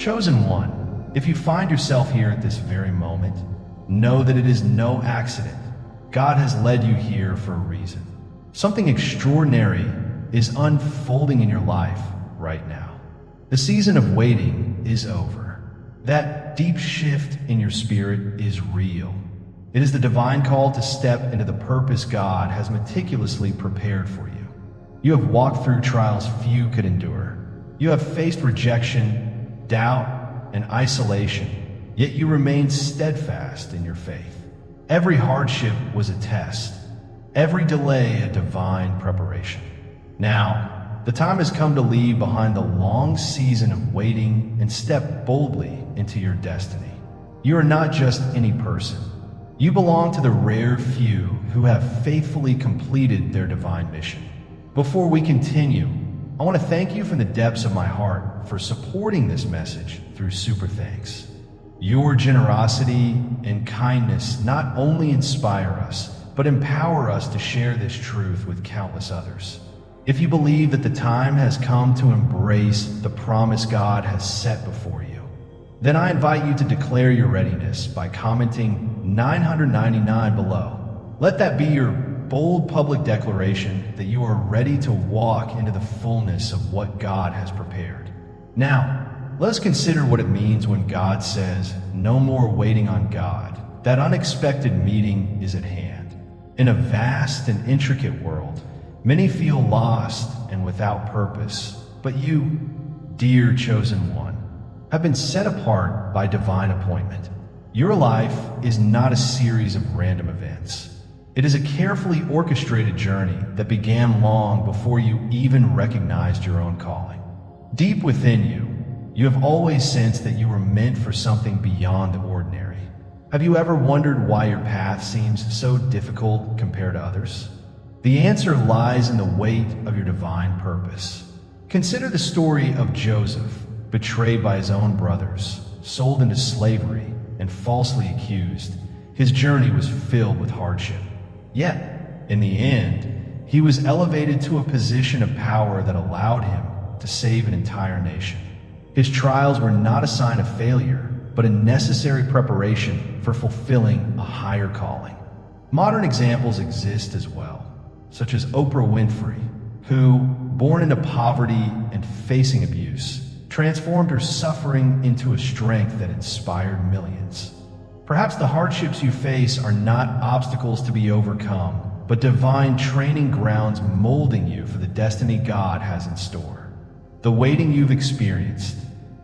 Chosen one, if you find yourself here at this very moment, know that it is no accident. God has led you here for a reason. Something extraordinary is unfolding in your life right now. The season of waiting is over. That deep shift in your spirit is real. It is the divine call to step into the purpose God has meticulously prepared for you. You have walked through trials few could endure. You have faced rejection, doubt, and isolation, yet you remain steadfast in your faith. Every hardship was a test, every delay a divine preparation. Now, the time has come to leave behind the long season of waiting and step boldly into your destiny. You are not just any person. You belong to the rare few who have faithfully completed their divine mission. Before we continue, I want to thank you from the depths of my heart for supporting this message through Super Thanks. Your generosity and kindness not only inspire us, but empower us to share this truth with countless others. If you believe that the time has come to embrace the promise God has set before you, then I invite you to declare your readiness by commenting 999 below. Let that be your bold public declaration that you are ready to walk into the fullness of what God has prepared. Now, let us consider what it means when God says, "No more waiting on God." That unexpected meeting is at hand. In a vast and intricate world, many feel lost and without purpose, but you, dear chosen one, have been set apart by divine appointment. Your life is not a series of random events. It is a carefully orchestrated journey that began long before you even recognized your own calling. Deep within you, you have always sensed that you were meant for something beyond the ordinary. Have you ever wondered why your path seems so difficult compared to others? The answer lies in the weight of your divine purpose. Consider the story of Joseph, betrayed by his own brothers, sold into slavery, and falsely accused. His journey was filled with hardship. Yet, in the end, he was elevated to a position of power that allowed him to save an entire nation. His trials were not a sign of failure, but a necessary preparation for fulfilling a higher calling. Modern examples exist as well, such as Oprah Winfrey, who, born into poverty and facing abuse, transformed her suffering into a strength that inspired millions. Perhaps the hardships you face are not obstacles to be overcome, but divine training grounds molding you for the destiny God has in store. The waiting you've experienced,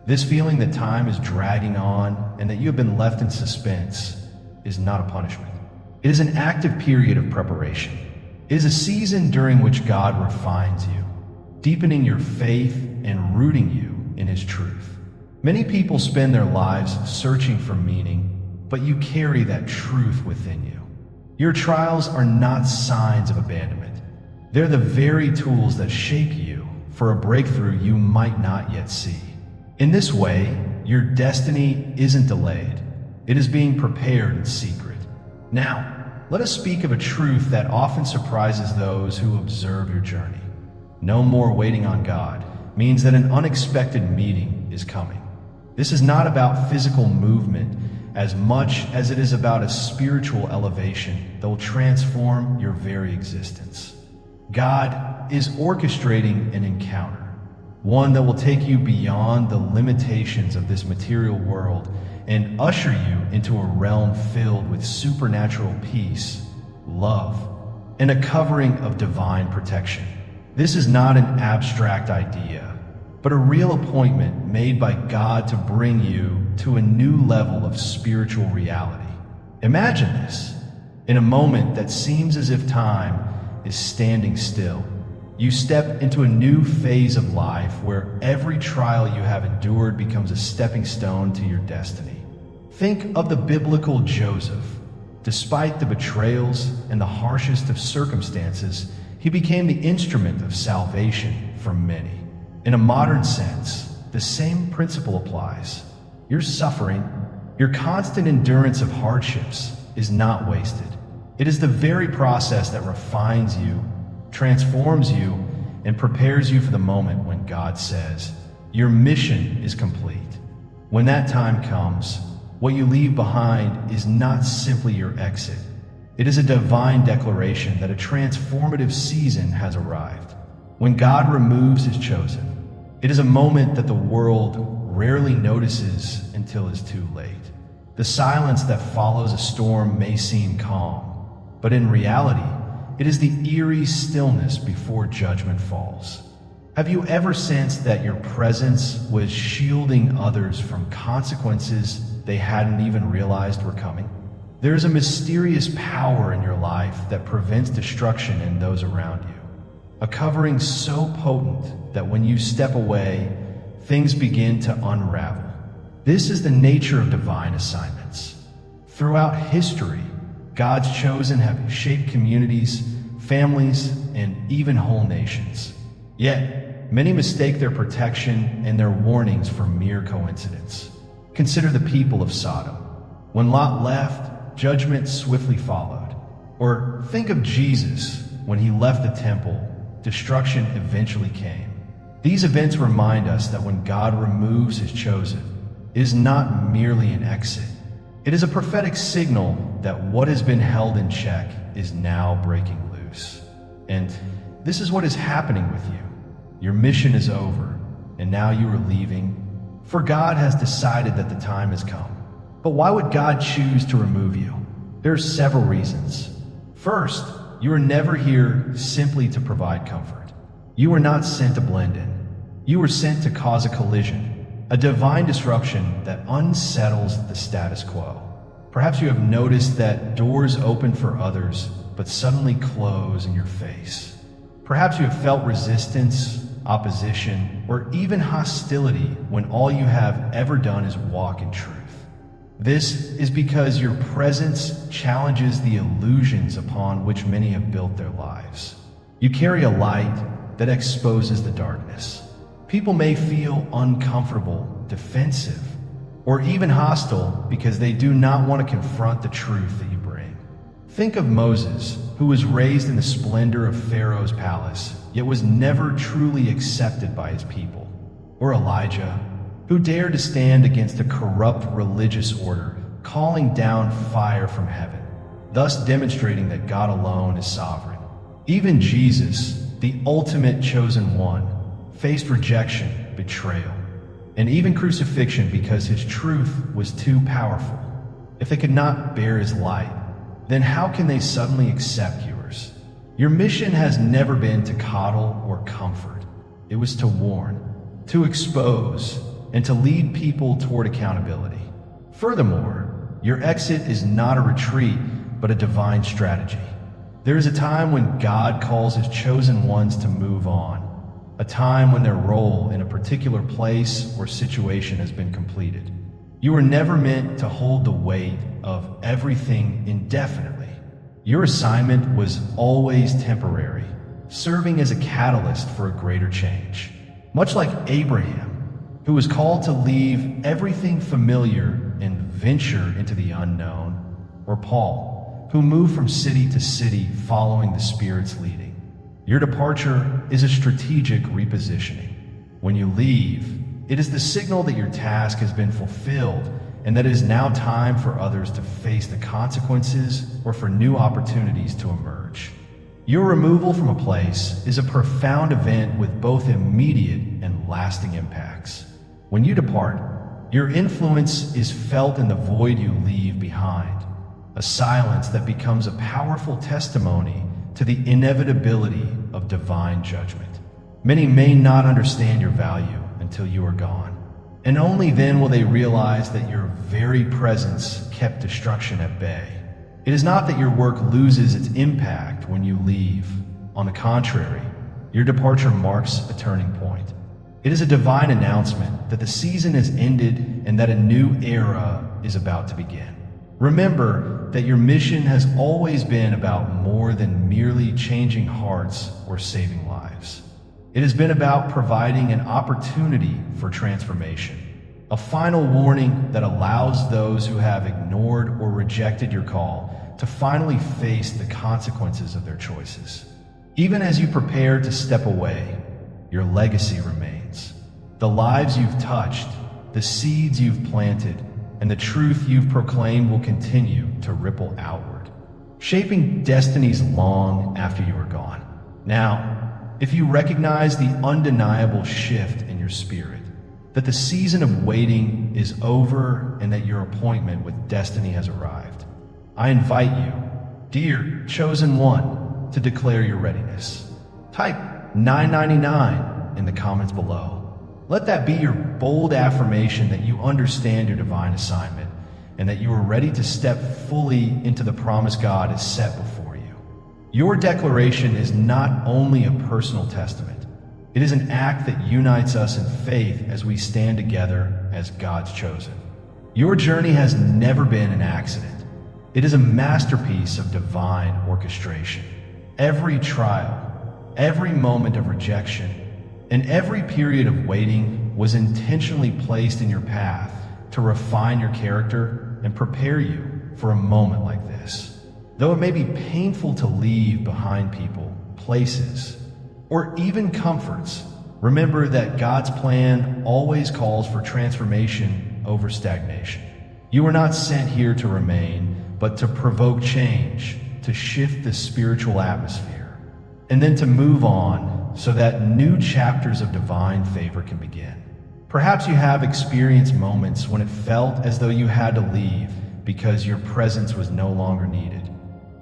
this feeling that time is dragging on and that you have been left in suspense, is not a punishment. It is an active period of preparation. It is a season during which God refines you, deepening your faith and rooting you in His truth. Many people spend their lives searching for meaning, but you carry that truth within you. Your trials are not signs of abandonment. They're the very tools that shape you for a breakthrough you might not yet see. In this way, your destiny isn't delayed. It is being prepared in secret. Now, let us speak of a truth that often surprises those who observe your journey. No more waiting on God means that an unexpected meeting is coming. This is not about physical movement as much as it is about a spiritual elevation that will transform your very existence. God is orchestrating an encounter, one that will take you beyond the limitations of this material world and usher you into a realm filled with supernatural peace, love, and a covering of divine protection. This is not an abstract idea, but a real appointment made by God to bring you to a new level of spiritual reality. Imagine this. In a moment that seems as if time is standing still, you step into a new phase of life where every trial you have endured becomes a stepping stone to your destiny. Think of the biblical Joseph. Despite the betrayals and the harshest of circumstances, he became the instrument of salvation for many. In a modern sense, the same principle applies. Your suffering, your constant endurance of hardships is not wasted. It is the very process that refines you, transforms you, and prepares you for the moment when God says, "Your mission is complete." When that time comes, what you leave behind is not simply your exit. It is a divine declaration that a transformative season has arrived. When God removes his chosen, it is a moment that the world rarely notices until it's too late. The silence that follows a storm may seem calm, but in reality, it is the eerie stillness before judgment falls. Have you ever sensed that your presence was shielding others from consequences they hadn't even realized were coming? There is a mysterious power in your life that prevents destruction in those around you. A covering so potent that when you step away, things begin to unravel. This is the nature of divine assignments. Throughout history, God's chosen have shaped communities, families, and even whole nations. Yet, many mistake their protection and their warnings for mere coincidence. Consider the people of Sodom. When Lot left, judgment swiftly followed. Or think of Jesus. When he left the temple, destruction eventually came. These events remind us that when God removes his chosen, it is not merely an exit. It is a prophetic signal that what has been held in check is now breaking loose. And this is what is happening with you. Your mission is over, and now you are leaving, for God has decided that the time has come. But why would God choose to remove you? There are several reasons. First, you are never here simply to provide comfort. You were not sent to blend in. You were sent to cause a collision, a divine disruption that unsettles the status quo. Perhaps you have noticed that doors open for others, but suddenly close in your face. Perhaps you have felt resistance, opposition, or even hostility when all you have ever done is walk in truth. This is because your presence challenges the illusions upon which many have built their lives. You carry a light that exposes the darkness. People may feel uncomfortable, defensive, or even hostile because they do not want to confront the truth that you bring. Think of Moses, who was raised in the splendor of Pharaoh's palace, yet was never truly accepted by his people. Or Elijah, who dared to stand against a corrupt religious order, calling down fire from heaven, thus demonstrating that God alone is sovereign. Even Jesus, the ultimate chosen one, faced rejection, betrayal, and even crucifixion because his truth was too powerful. If they could not bear his light, then how can they suddenly accept yours? Your mission has never been to coddle or comfort. It was to warn, to expose, and to lead people toward accountability. Furthermore, your exit is not a retreat, but a divine strategy. There is a time when God calls his chosen ones to move on, a time when their role in a particular place or situation has been completed. You were never meant to hold the weight of everything indefinitely. Your assignment was always temporary, serving as a catalyst for a greater change. Much like Abraham, who was called to leave everything familiar and venture into the unknown, or Paul, who moved from city to city following the Spirit's leading. Your departure is a strategic repositioning. When you leave, it is the signal that your task has been fulfilled and that it is now time for others to face the consequences or for new opportunities to emerge. Your removal from a place is a profound event with both immediate and lasting impacts. When you depart, your influence is felt in the void you leave behind, a silence that becomes a powerful testimony to the inevitability of divine judgment. Many may not understand your value until you are gone, and only then will they realize that your very presence kept destruction at bay. It is not that your work loses its impact when you leave. On the contrary, your departure marks a turning point. It is a divine announcement that the season has ended and that a new era is about to begin. Remember that your mission has always been about more than merely changing hearts or saving lives. It has been about providing an opportunity for transformation, a final warning that allows those who have ignored or rejected your call to finally face the consequences of their choices. Even as you prepare to step away, your legacy remains. The lives you've touched, the seeds you've planted and the truth you've proclaimed will continue to ripple outward, shaping destinies long after you are gone. Now, if you recognize the undeniable shift in your spirit, that the season of waiting is over and that your appointment with destiny has arrived, I invite you, dear chosen one, to declare your readiness. Type 999 in the comments below. Let that be your bold affirmation that you understand your divine assignment and that you are ready to step fully into the promise God has set before you. Your declaration is not only a personal testament, it is an act that unites us in faith as we stand together as God's chosen. Your journey has never been an accident. It is a masterpiece of divine orchestration. Every trial, every moment of rejection, and every period of waiting was intentionally placed in your path to refine your character and prepare you for a moment like this. Though it may be painful to leave behind people, places, or even comforts, remember that God's plan always calls for transformation over stagnation. You are not sent here to remain, but to provoke change, to shift the spiritual atmosphere, and then to move on so that new chapters of divine favor can begin. Perhaps you have experienced moments when it felt as though you had to leave because your presence was no longer needed.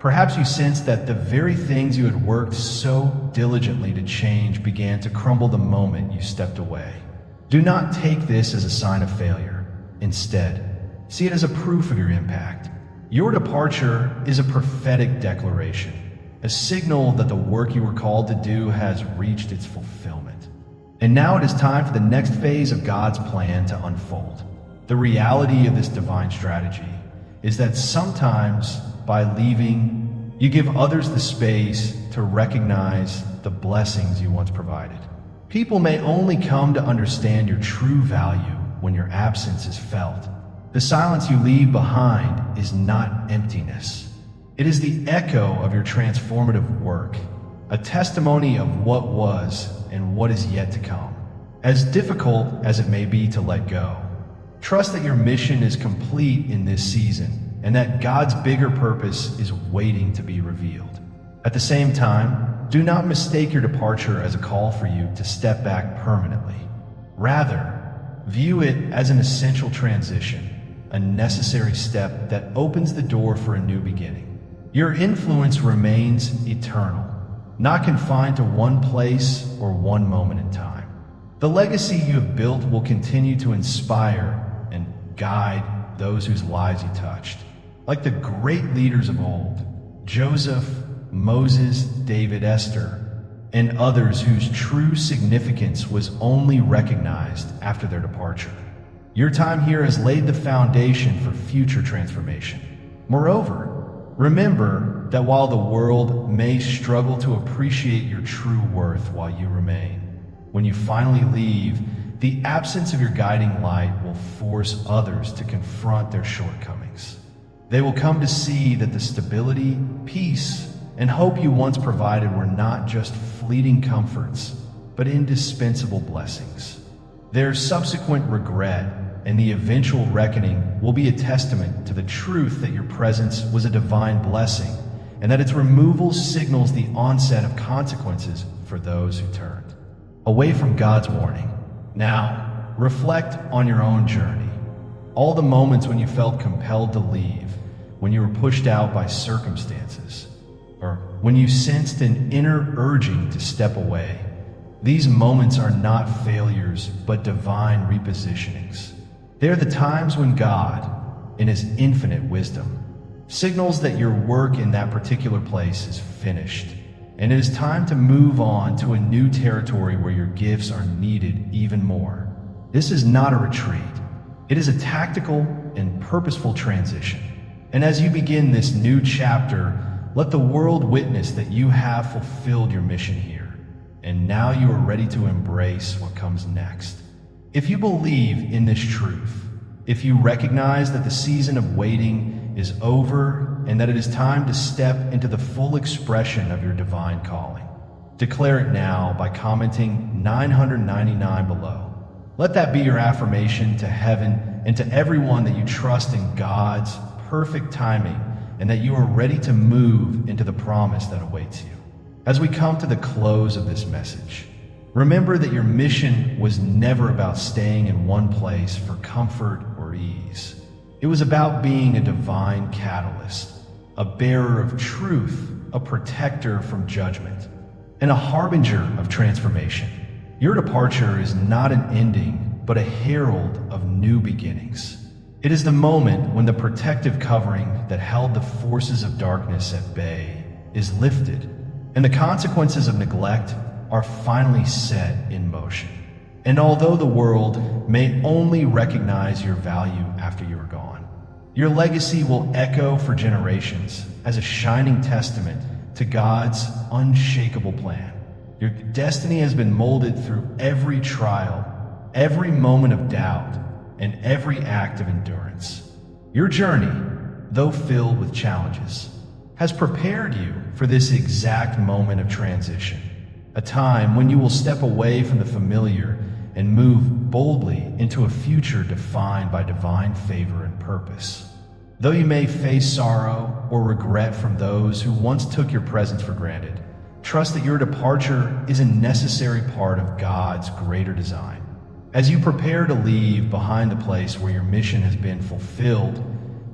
Perhaps you sensed that the very things you had worked so diligently to change began to crumble the moment you stepped away. Do not take this as a sign of failure. Instead, see it as a proof of your impact. Your departure is a prophetic declaration, a signal that the work you were called to do has reached its fulfillment. And now it is time for the next phase of God's plan to unfold. The reality of this divine strategy is that sometimes by leaving, you give others the space to recognize the blessings you once provided. People may only come to understand your true value when your absence is felt. The silence you leave behind is not emptiness. It is the echo of your transformative work, a testimony of what was and what is yet to come. As difficult as it may be to let go, trust that your mission is complete in this season and that God's bigger purpose is waiting to be revealed. At the same time, do not mistake your departure as a call for you to step back permanently. Rather, view it as an essential transition, a necessary step that opens the door for a new beginning. Your influence remains eternal, not confined to one place or one moment in time. The legacy you have built will continue to inspire and guide those whose lives you touched. Like the great leaders of old, Joseph, Moses, David, Esther, and others whose true significance was only recognized after their departure. Your time here has laid the foundation for future transformation. Moreover, remember that while the world may struggle to appreciate your true worth while you remain, when you finally leave, the absence of your guiding light will force others to confront their shortcomings. They will come to see that the stability, peace, and hope you once provided were not just fleeting comforts, but indispensable blessings. Their subsequent regret and the eventual reckoning will be a testament to the truth that your presence was a divine blessing and that its removal signals the onset of consequences for those who turned away from God's warning. Now, reflect on your own journey. All the moments when you felt compelled to leave, when you were pushed out by circumstances, or when you sensed an inner urging to step away. These moments are not failures, but divine repositionings. They're the times when God, in His infinite wisdom, signals that your work in that particular place is finished, and it is time to move on to a new territory where your gifts are needed even more. This is not a retreat. It is a tactical and purposeful transition. And as you begin this new chapter, let the world witness that you have fulfilled your mission here, and now you are ready to embrace what comes next. If you believe in this truth, if you recognize that the season of waiting is over and that it is time to step into the full expression of your divine calling, declare it now by commenting 999 below. Let that be your affirmation to heaven and to everyone that you trust in God's perfect timing and that you are ready to move into the promise that awaits you. As we come to the close of this message, remember that your mission was never about staying in one place for comfort or ease. It was about being a divine catalyst, a bearer of truth, a protector from judgment, and a harbinger of transformation. Your departure is not an ending, but a herald of new beginnings. It is the moment when the protective covering that held the forces of darkness at bay is lifted, and the consequences of neglect are finally set in motion. And although the world may only recognize your value after you are gone, your legacy will echo for generations as a shining testament to God's unshakable plan. Your destiny has been molded through every trial, every moment of doubt, and every act of endurance. Your journey, though filled with challenges, has prepared you for this exact moment of transition, a time when you will step away from the familiar and move boldly into a future defined by divine favor and purpose. Though you may face sorrow or regret from those who once took your presence for granted, trust that your departure is a necessary part of God's greater design. As you prepare to leave behind the place where your mission has been fulfilled,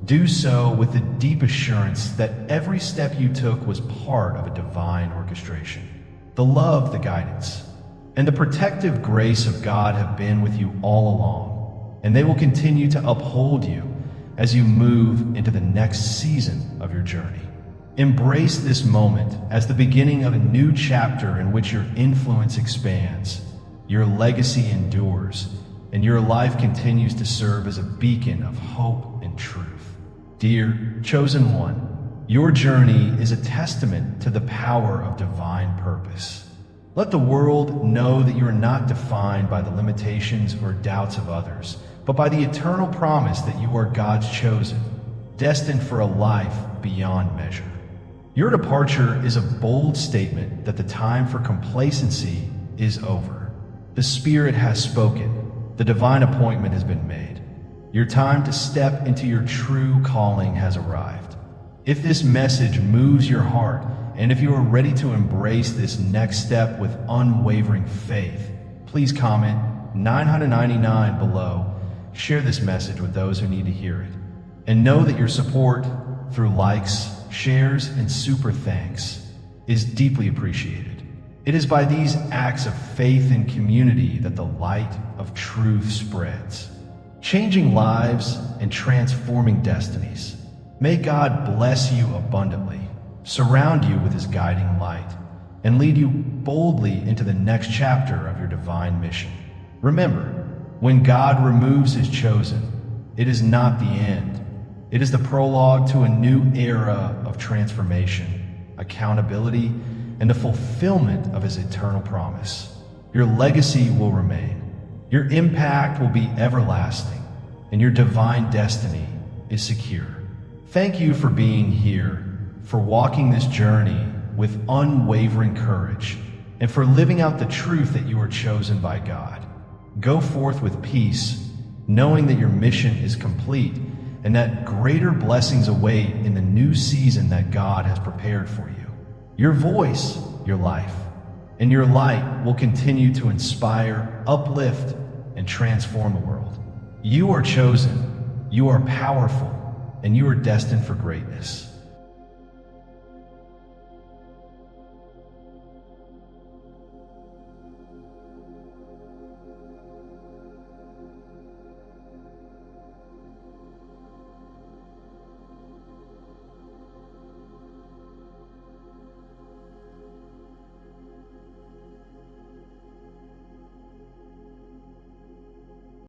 do so with the deep assurance that every step you took was part of a divine orchestration. The love, the guidance, and the protective grace of God have been with you all along, and they will continue to uphold you as you move into the next season of your journey. Embrace this moment as the beginning of a new chapter in which your influence expands, your legacy endures, and your life continues to serve as a beacon of hope and truth. Dear chosen one, your journey is a testament to the power of divine purpose. Let the world know that you are not defined by the limitations or doubts of others, but by the eternal promise that you are God's chosen, destined for a life beyond measure. Your departure is a bold statement that the time for complacency is over. The Spirit has spoken. The divine appointment has been made. Your time to step into your true calling has arrived. If this message moves your heart, and if you are ready to embrace this next step with unwavering faith, please comment 999 below. Share this message with those who need to hear it. And know that your support through likes, shares, and super thanks is deeply appreciated. It is by these acts of faith and community that the light of truth spreads, changing lives and transforming destinies. May God bless you abundantly, surround you with His guiding light, and lead you boldly into the next chapter of your divine mission. Remember, when God removes His chosen, it is not the end. It is the prologue to a new era of transformation, accountability, and the fulfillment of His eternal promise. Your legacy will remain. Your impact will be everlasting, and your divine destiny is secure. Thank you for being here, for walking this journey with unwavering courage, and for living out the truth that you are chosen by God. Go forth with peace, knowing that your mission is complete and that greater blessings await in the new season that God has prepared for you. Your voice, your life, and your light will continue to inspire, uplift, and transform the world. You are chosen, you are powerful, and you are destined for greatness.